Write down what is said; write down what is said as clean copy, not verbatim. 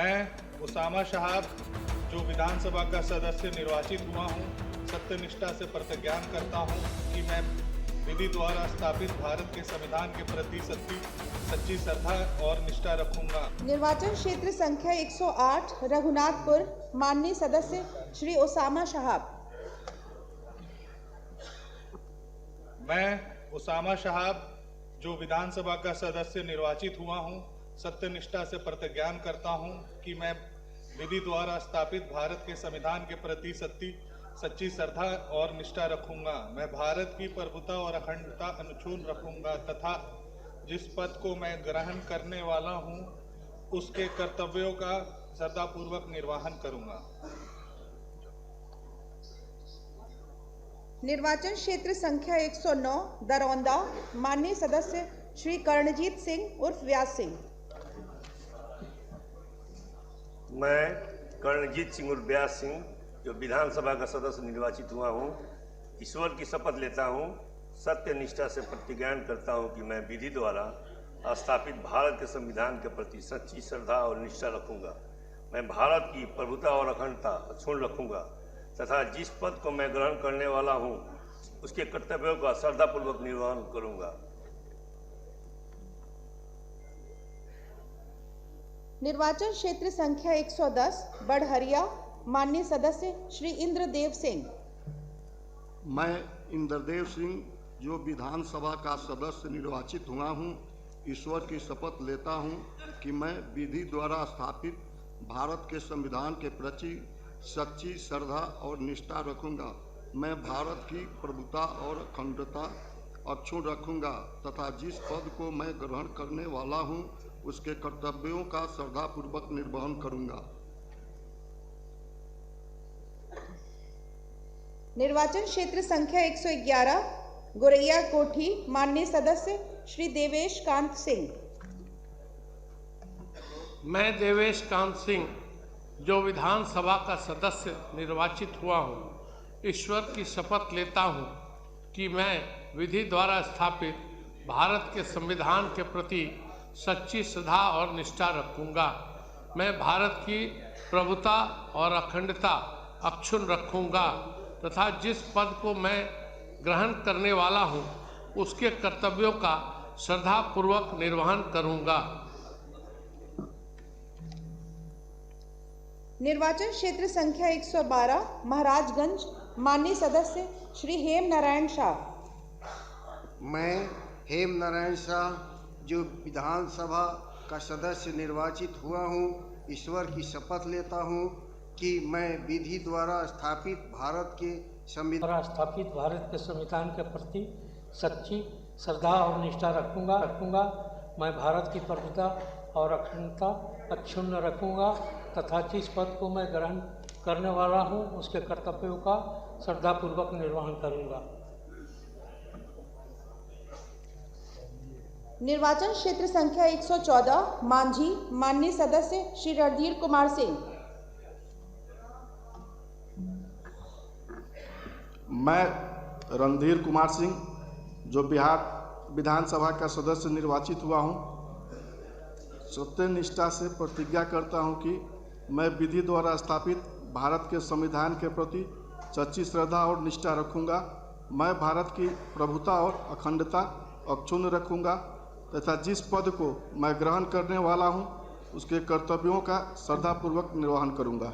मैं उसामा शहाब जो विधानसभा का सदस्य निर्वाचित हुआ हूँ, सत्यनिष्ठा से प्रतिज्ञान करता हूँ कि मैं विधि द्वारा स्थापित भारत के संविधान के प्रति सच्ची श्रद्धा और निष्ठा रखूंगा। निर्वाचन क्षेत्र संख्या 108 रघुनाथपुर, माननीय सदस्य श्री उसामा शहाब। मैं उसामा शहाब जो विधानसभा का सदस्य निर्वाचित हुआ हूँ, सत्यनिष्ठा से प्रतिज्ञान करता हूँ कि मैं विधि द्वारा स्थापित भारत के संविधान के प्रति सच्ची श्रद्धा और निष्ठा रखूंगा। मैं भारत की प्रभुता और अखंडता अक्षुण्ण रखूंगा तथा जिस पद को मैं ग्रहण करने वाला हूँ उसके कर्तव्यों का श्रद्धापूर्वक निर्वहन करूंगा। निर्वाचन क्षेत्र संख्या 109 दरौंदा, माननीय सदस्य श्री कर्णजीत सिंह उर्फ व्यास सिंह। मैं कर्णजीत सिंह उर्फ व्यास सिंह जो विधानसभा का सदस्य निर्वाचित हुआ हूँ, ईश्वर की शपथ लेता हूँ, सत्यनिष्ठा से प्रतिज्ञान करता हूँ कि मैं विधि द्वारा स्थापित भारत के संविधान के प्रति सच्ची श्रद्धा और निष्ठा रखूंगा। मैं भारत की प्रभुता और अखंडता अक्षुण्ण रखूंगा तथा जिस पद को मैं ग्रहण करने वाला हूँ उसके कर्तव्यों का श्रद्धापूर्वक निर्वहन करूंगा। निर्वाचन क्षेत्र संख्या 110 बड़हरिया, माननीय सदस्य श्री इंद्रदेव सिंह। मैं इंद्रदेव सिंह जो विधानसभा का सदस्य निर्वाचित हुआ हूँ, ईश्वर की शपथ लेता हूँ कि मैं विधि द्वारा स्थापित भारत के संविधान के प्रति सच्ची श्रद्धा और निष्ठा रखूंगा। मैं भारत की प्रभुता और अखंडता अक्षुण्ण रखूंगा तथा जिस पद को मैं ग्रहण करने वाला हूँ उसके कर्तव्यों का श्रद्धापूर्वक निर्वहन करूंगा। निर्वाचन क्षेत्र संख्या 111 गोरैया कोठी, माननीय सदस्य श्री देवेश कांत सिंह। मैं देवेश कांत सिंह जो विधानसभा का सदस्य निर्वाचित हुआ हूँ, ईश्वर की शपथ लेता हूँ कि मैं विधि द्वारा स्थापित भारत के संविधान के प्रति सच्ची श्रद्धा और निष्ठा रखूंगा। मैं भारत की प्रभुता और अखंडता अक्षुण्ण रखूंगा तथा जिस पद को मैं ग्रहण करने वाला हूँ उसके कर्तव्यों का श्रद्धापूर्वक निर्वहन करूंगा। निर्वाचन क्षेत्र संख्या 112 महाराजगंज, माननीय सदस्य श्री हेम नारायण शाह। मैं हेम नारायण शाह जो विधानसभा का सदस्य निर्वाचित हुआ हूँ, ईश्वर की शपथ लेता हूँ कि मैं विधि द्वारा स्थापित भारत के संविधान के प्रति सच्ची श्रद्धा और निष्ठा रखूंगा। मैं भारत की प्रभुता और अखंडता अक्षुण्ण रखूंगा तथा जिस पद को मैं ग्रहण करने वाला हूं उसके कर्तव्यों का श्रद्धापूर्वक निर्वहन करूंगा। निर्वाचन क्षेत्र संख्या 114 मांझी, माननीय सदस्य श्री रणधीर कुमार सिंह। मैं रणधीर कुमार सिंह जो बिहार विधानसभा का सदस्य निर्वाचित हुआ हूँ, सत्यनिष्ठा से प्रतिज्ञा करता हूँ कि मैं विधि द्वारा स्थापित भारत के संविधान के प्रति सच्ची श्रद्धा और निष्ठा रखूंगा। मैं भारत की प्रभुता और अखंडता अक्षुण्ण रखूंगा तथा जिस पद को मैं ग्रहण करने वाला हूँ उसके कर्तव्यों का श्रद्धापूर्वक निर्वहन करूंगा।